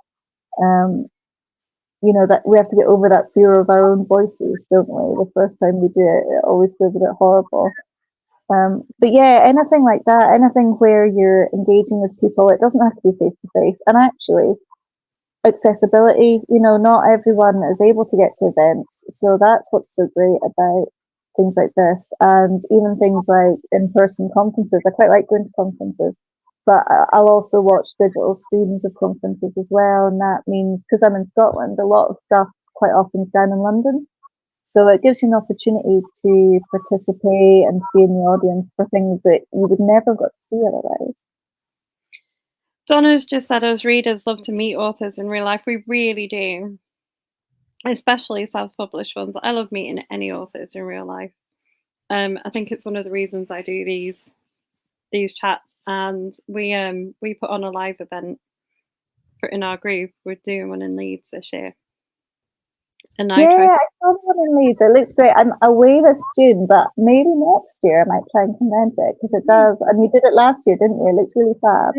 you know, that we have to get over that fear of our own voices, don't we? The first time we do it, it always feels a bit horrible. But yeah, anything like that, anything where you're engaging with people, it doesn't have to be face to face. And actually, accessibility, you know, not everyone is able to get to events. So that's what's so great about things like this. And even things like in person conferences. I quite like going to conferences, but I'll also watch digital streams of conferences as well. And that means, because I'm in Scotland, a lot of stuff quite often is down in London. So it gives you an opportunity to participate and to be in the audience for things that you would never got to see otherwise. Donna's just said as readers love to meet authors in real life. We really do, especially self-published ones. I love meeting any authors in real life. I think it's one of the reasons I do these chats, and we put on a live event in our group. We're doing one in Leeds this year. And I saw the one in Leeds. It looks great. I'm away this June, but maybe next year I might try and convent it because it does. And you did it last year, didn't you? It looks really fab.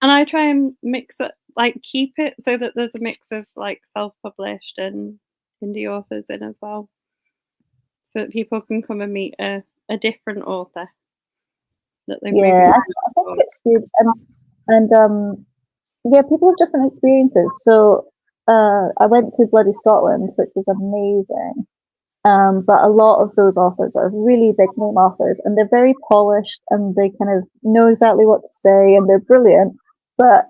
And I try and mix it, like keep it so that there's a mix of like self-published and indie authors in as well, so that people can come and meet a different author that they've maybe I think it's good. And yeah, people have different experiences. So I went to Bloody Scotland, which was amazing. But a lot of those authors are really big name authors, and they're very polished, and they kind of know exactly what to say, and they're brilliant. But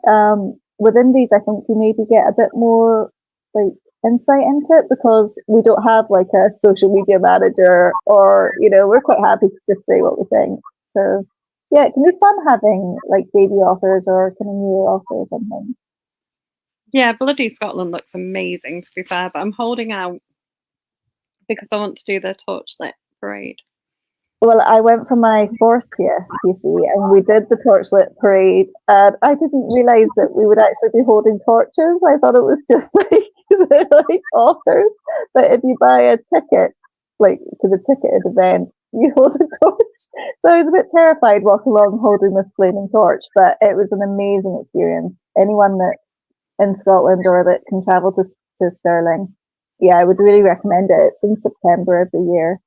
with indies, I think you maybe get a bit more like insight into it because we don't have like a social media manager, or you know, we're quite happy to just say what we think. So yeah, it can be fun having like debut authors or kind of newer authors and things. Yeah, Bloody Scotland looks amazing, to be fair, but I'm holding out because I want to do the torchlit parade. Well, I went for my 40th, you see, and we did the torchlit parade, and I didn't realise that we would actually be holding torches. I thought it was just like authors. But if you buy a ticket, like to the ticketed event, you hold a torch. So I was a bit terrified walking along holding this flaming torch, but it was an amazing experience. Anyone that's in Scotland or that can travel to Stirling, yeah, I would really recommend it. It's in September every year.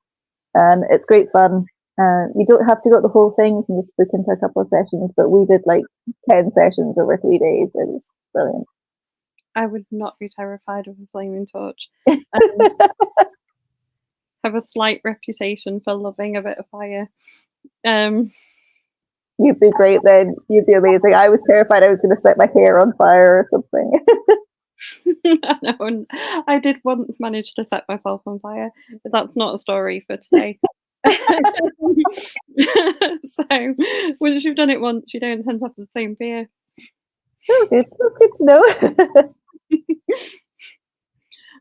And it's great fun. You don't have to go the whole thing. You can just book into a couple of sessions. But we did like 10 sessions over 3 days. It was brilliant. I would not be terrified of a flaming torch. Have a slight reputation for loving a bit of fire. You'd be great then. You'd be amazing. I was terrified I was going to set my hair on fire or something. I know, and I did once manage to set myself on fire, but that's not a story for today. So once you've done it once, you don't tend to have the same fear. Oh, good. That's good to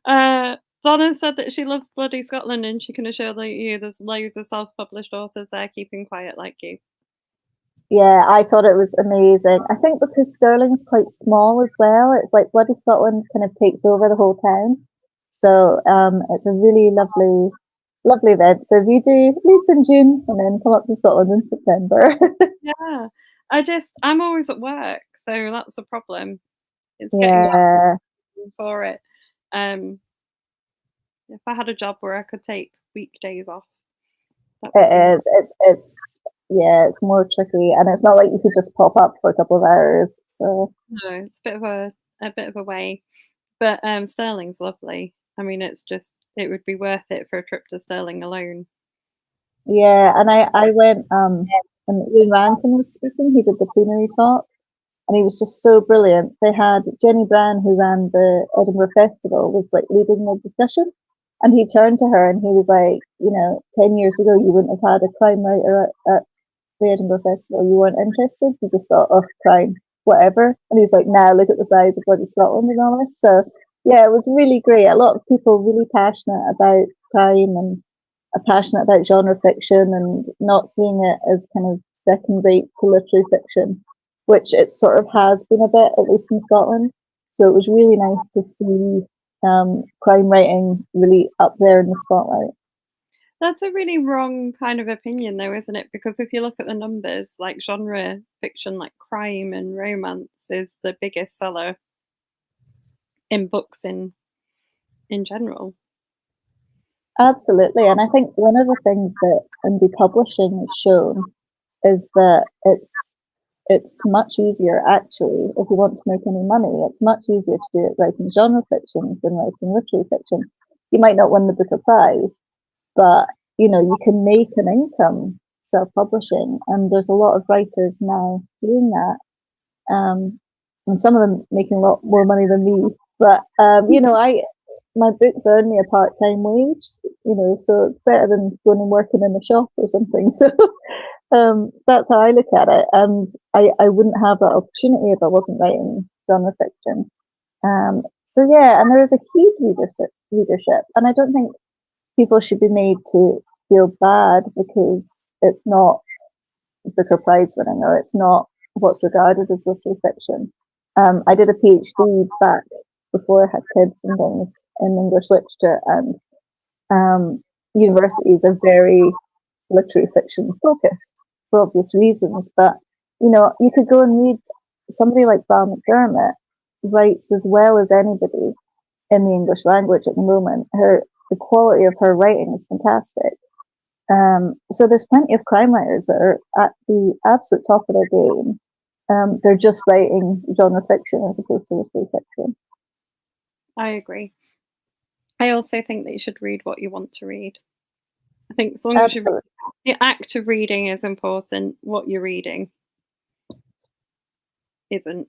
know. Donna said that she loves Bloody Scotland, and she can assure you there's loads of self-published authors there keeping quiet like you. Yeah, I thought it was amazing. I think because Stirling's quite small as well, it's like Bloody Scotland kind of takes over the whole town. So it's a really lovely event. So if you do Leeds in June and then come up to Scotland in September. Yeah, I'm always at work, so that's a problem. It's getting for it. If I had a job where I could take weekdays off. It is. It's more tricky, and it's not like you could just pop up for a couple of hours. So no, it's a bit of a way. But Stirling's lovely. I mean, it would be worth it for a trip to Stirling alone. Yeah, and I went and Ian Rankin was speaking. He did the plenary talk, and he was just so brilliant. They had Jenny Brown, who ran the Edinburgh Festival, was like leading the discussion. And he turned to her and he was like, you know, 10 years ago, you wouldn't have had a crime writer at the Edinburgh Festival. You weren't interested. You just thought, oh, crime. whatever. And he's like, nah, look at the size of bloody Scotland and all this. So yeah, it was really great. A lot of people really passionate about crime and are passionate about genre fiction and not seeing it as kind of second rate to literary fiction, which it sort of has been a bit, at least in Scotland. So it was really nice to see crime writing really up there in the spotlight. That's a really wrong kind of opinion, though, isn't it? Because if you look at the numbers, like genre fiction, like crime and romance, is the biggest seller in books in general. Absolutely, and I think one of the things that indie publishing has shown is that it's much easier actually if you want to make any money. It's much easier to do it writing genre fiction than writing literary fiction. You might not win the Booker Prize, but you know you can make an income self-publishing, and there's a lot of writers now doing that. And some of them making a lot more money than me. But you know, my books earn me a part-time wage, you know, so it's better than going and working in a shop or something. So that's how I look at it, and I wouldn't have that opportunity if I wasn't writing genre fiction. So yeah, and there is a huge readership, and I don't think people should be made to feel bad because it's not Booker Prize winning or it's not what's regarded as literary fiction. I did a PhD back before I had kids and things in English literature, and universities are very literary fiction focused for obvious reasons. But you know, you could go and read somebody like Val McDermid writes as well as anybody in the English language at the moment. The quality of her writing is fantastic. So there's plenty of crime writers that are at the absolute top of their game. They're just writing genre fiction as opposed to literary fiction. I agree. I also think that you should read what you want to read. I think as long as the act of reading is important, what you're reading isn't.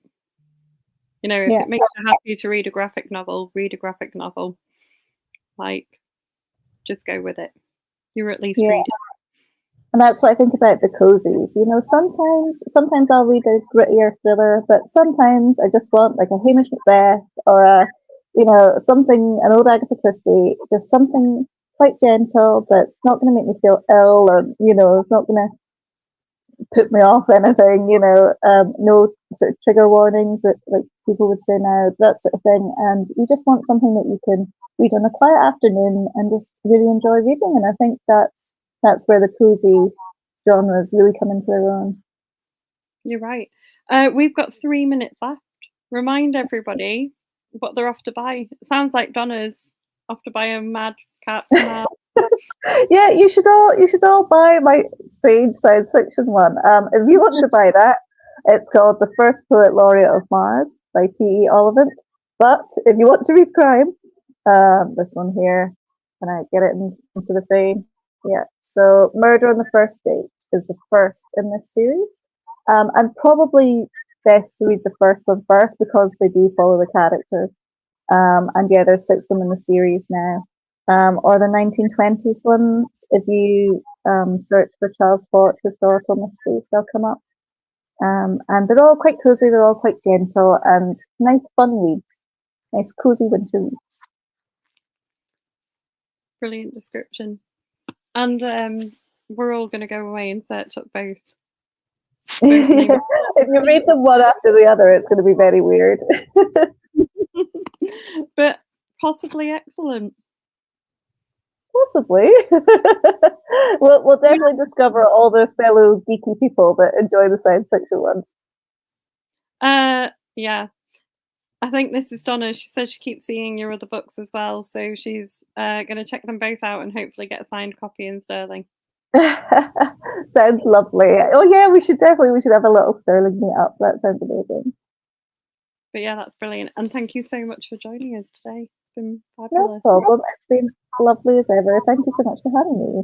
You know, if it makes you happy to read a graphic novel, read a graphic novel. Like, just go with it. You're at least reading. And that's what I think about the cozies. You know, sometimes I'll read a grittier thriller, but sometimes I just want like a Hamish Macbeth or a, you know, something, an old Agatha Christie, just something quite gentle that's not going to make me feel ill, or you know, it's not going to put me off anything. You know, no sort of trigger warnings that like people would say now, that sort of thing. And you just want something that you can read on a quiet afternoon and just really enjoy reading. And I think that's where the cozy genres really come into their own. You're right. We've got 3 minutes left. Remind everybody what they're off to buy. It sounds like Donna's off to buy a Madcap Mad. Yeah, you should all buy my strange science fiction one. If you want to buy that, it's called The First Poet Laureate of Mars by T.E. Oliphant. But if you want to read crime, this one here, can I get it into the frame? Yeah, so Murder on the First Date is the first in this series. And probably best to read the first one first because they do follow the characters. And yeah, there's 6 of them in the series now. Or the 1920s ones, if you search for Charles Fort historical mysteries, they'll come up. And they're all quite cozy, they're all quite gentle, and nice fun reads. Nice cozy winter reads. Brilliant description. And we're all going to go away and search up both. If you read them one after the other, it's going to be very weird. But possibly excellent. Possibly. We'll definitely discover all the fellow geeky people that enjoy the science fiction ones. Yeah. I think this is Donna. She said she keeps seeing your other books as well, so she's going to check them both out and hopefully get a signed copy in Stirling. Sounds lovely. Oh yeah, we should have a little Stirling meet up. That sounds amazing. But yeah, that's brilliant. And thank you so much for joining us today. It's been fabulous. No problem. It's been lovely as ever. Thank you so much for having me.